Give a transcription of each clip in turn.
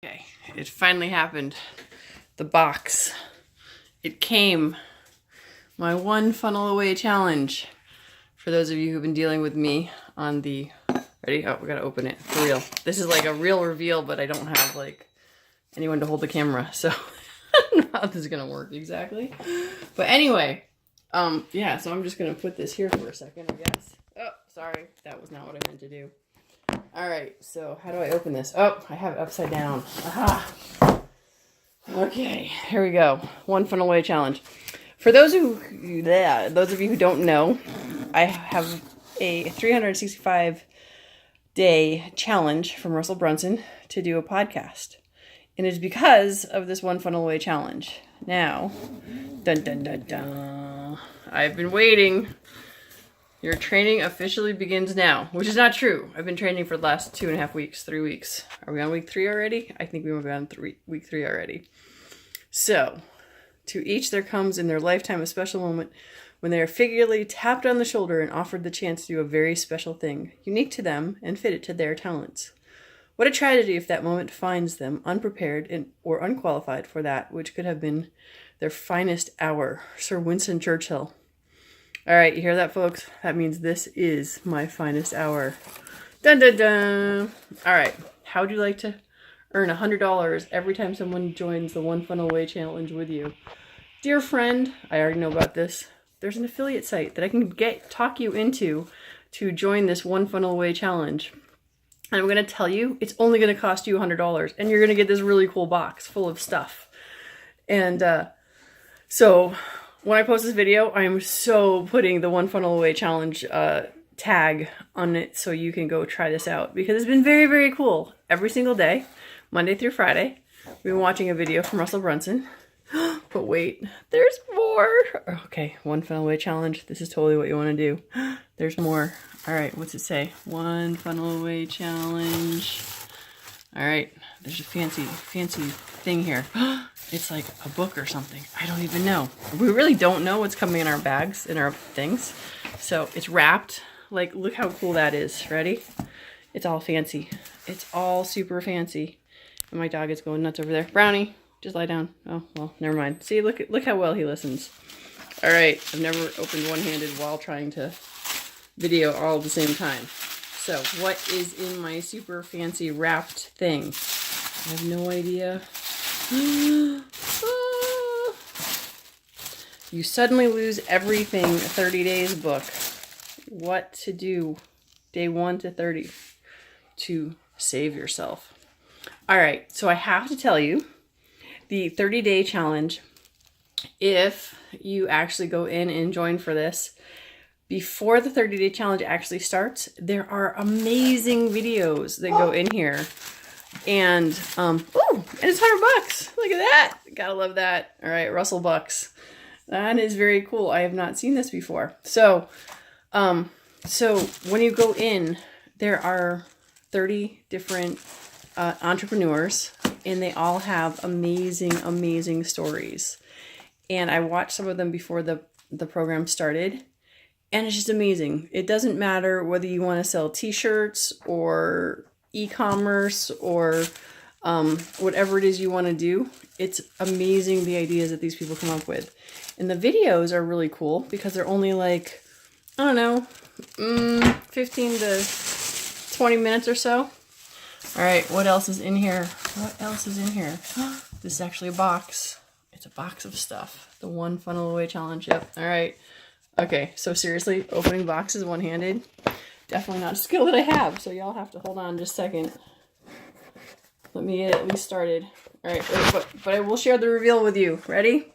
Okay, it finally happened. The box. It came. My one funnel away challenge. For those of you who've been dealing with me on the... Ready? Oh, we gotta open it. For real. This is like a real reveal, but I don't have like anyone to hold the camera, so I don't know how this is gonna work exactly. But anyway, yeah, so I'm just gonna put this here for a second, I guess. Oh, sorry. That was not what I meant to do. Alright, so how do I open this? Oh, I have it upside down. Aha! Okay, here we go. One funnel away challenge. For those of you who don't know, I have a 365-day challenge from Russell Brunson to do a podcast. And it's because of this one funnel away challenge. Now, dun dun dun dun. I've been waiting. Your training officially begins now, which is not true. I've been training for the last 2.5 weeks, 3 weeks. Are we on week 3 already? I think we might be on week 3 already. So, to each there comes in their lifetime a special moment when they are figuratively tapped on the shoulder and offered the chance to do a very special thing, unique to them and fitted to their talents. What a tragedy if that moment finds them unprepared or unqualified for that which could have been their finest hour. Sir Winston Churchill. All right, you hear that, folks? That means this is my finest hour. Dun dun dun! All right, how would you like to earn $100 every time someone joins the One Funnel Away challenge with you? Dear friend, I already know about this. There's an affiliate site that I can talk you into to join this One Funnel Away challenge. And I'm going to tell you, it's only going to cost you $100, and you're going to get this really cool box full of stuff. And so when I post this video, I'm so putting the One Funnel Away challenge tag on it so you can go try this out, because it's been very, very cool. Every single day, Monday through Friday, we've been watching a video from Russell Brunson. But wait, there's more. Okay, One Funnel Away challenge. This is totally what you want to do. There's more. All right, what's it say? One Funnel Away challenge. All right, there's a fancy thing here. It's like a book or something. I don't even know. We really don't know what's coming in our bags, in our things. So it's wrapped. Like, look how cool that is. Ready? It's all fancy. It's all super fancy. And my dog is going nuts over there. Brownie, just lie down. Oh, well, never mind. See, look how well he listens. All right, I've never opened one-handed while trying to video all at the same time. So what is in my super fancy wrapped thing? I have no idea. You suddenly lose everything 30 days book. What to do day 1 to 30 to save yourself. All right, so I have to tell you the 30-day challenge, if you actually go in and join for this, before the 30-day challenge actually starts, there are amazing videos that go in here. And, and it's $100. Look at that. Gotta love that. All right, Russell Bucks. That is very cool. I have not seen this before. So when you go in, there are 30 different entrepreneurs, and they all have amazing stories. And I watched some of them before the program started. And it's just amazing. It doesn't matter whether you want to sell t-shirts or e-commerce or whatever it is you want to do. It's amazing the ideas that these people come up with. And the videos are really cool because they're only like, I don't know, 15 to 20 minutes or so. All right, what else is in here? What else is in here? This is actually a box. It's a box of stuff. The One Funnel Away challenge. Yep. All right. Okay, so seriously, opening boxes one-handed, definitely not a skill that I have, so y'all have to hold on just a second. Let me get it at least started. All right, but I will share the reveal with you. Ready?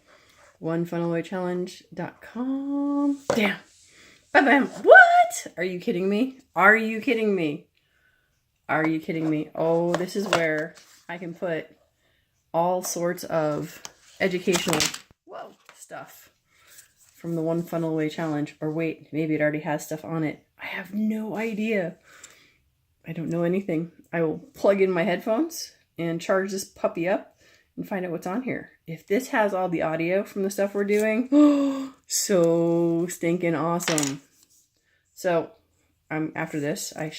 OneFunnelAwayChallenge.com. Damn. Bam. What? Are you kidding me? Are you kidding me? Are you kidding me? Oh, this is where I can put all sorts of educational stuff from the One Funnel Away challenge. Or wait, maybe it already has stuff on it. I have no idea. I don't know anything. I will plug in my headphones and charge this puppy up and find out what's on here. If this has all the audio from the stuff we're doing, so stinking awesome. So after this, I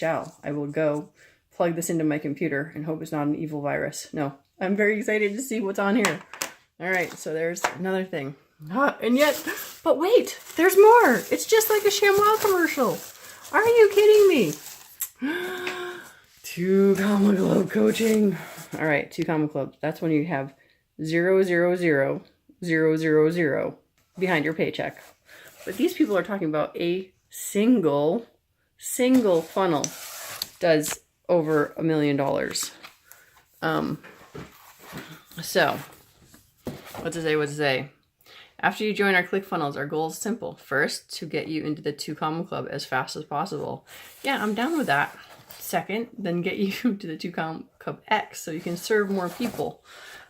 will go plug this into my computer and hope it's not an evil virus. No, I'm very excited to see what's on here. All right, so there's another thing. And yet, but wait, there's more. It's just like a ShamWow commercial. Are you kidding me? 2 Comma Club coaching. All right, 2 Comma Club. That's when you have 000,000 behind your paycheck. But these people are talking about a single funnel does over $1 million. So what to say? After you join our ClickFunnels, our goal is simple. First, to get you into the 2 Comma Club as fast as possible. Yeah, I'm down with that. Second, then get you to the 2 Comma Club X so you can serve more people.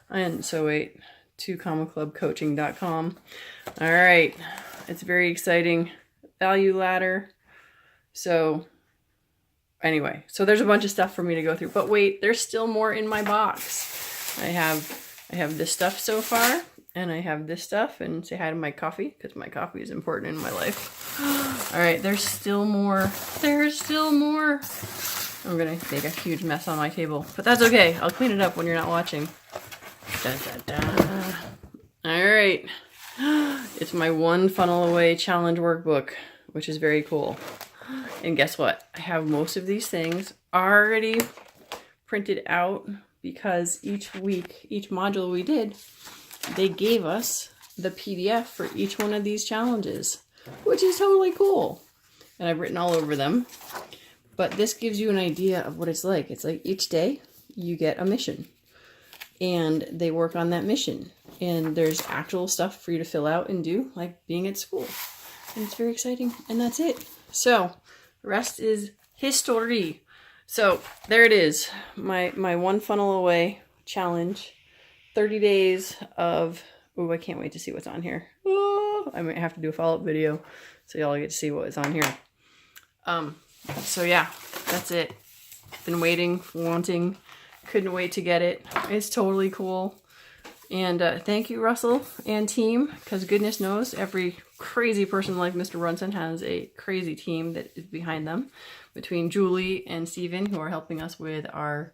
And so wait, 2commaclubcoaching.com. All right, it's very exciting. Value ladder. So anyway, so there's a bunch of stuff for me to go through. But wait, there's still more in my box. I have this stuff so far. And I have this stuff, and say hi to my coffee, because my coffee is important in my life. All right, there's still more. There's still more. I'm gonna make a huge mess on my table, but that's okay. I'll clean it up when you're not watching. Da, da, da. All right, it's my 1 Funnel Away challenge workbook, which is very cool. And guess what? I have most of these things already printed out because each week, each module we did, they gave us the PDF for each one of these challenges, which is totally cool. And I've written all over them. But this gives you an idea of what it's like. It's like each day you get a mission. And they work on that mission. And there's actual stuff for you to fill out and do, like being at school. And it's very exciting. And that's it. So, the rest is history. So, there it is. My 1 Funnel Away challenge. 30 days of, oh, I can't wait to see what's on here. Oh, I might have to do a follow-up video so y'all get to see what is on here. So yeah, that's it. Been waiting, wanting, couldn't wait to get it. It's totally cool. And thank you, Russell and team, because goodness knows every crazy person like Mr. Brunson has a crazy team that is behind them, between Julie and Steven, who are helping us with our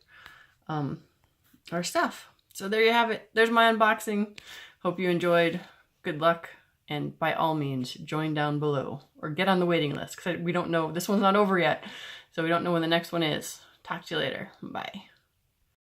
stuff. So there you have it. There's my unboxing. Hope you enjoyed. Good luck. And by all means, join down below or get on the waiting list because we don't know. This one's not over yet. So we don't know when the next one is. Talk to you later. Bye.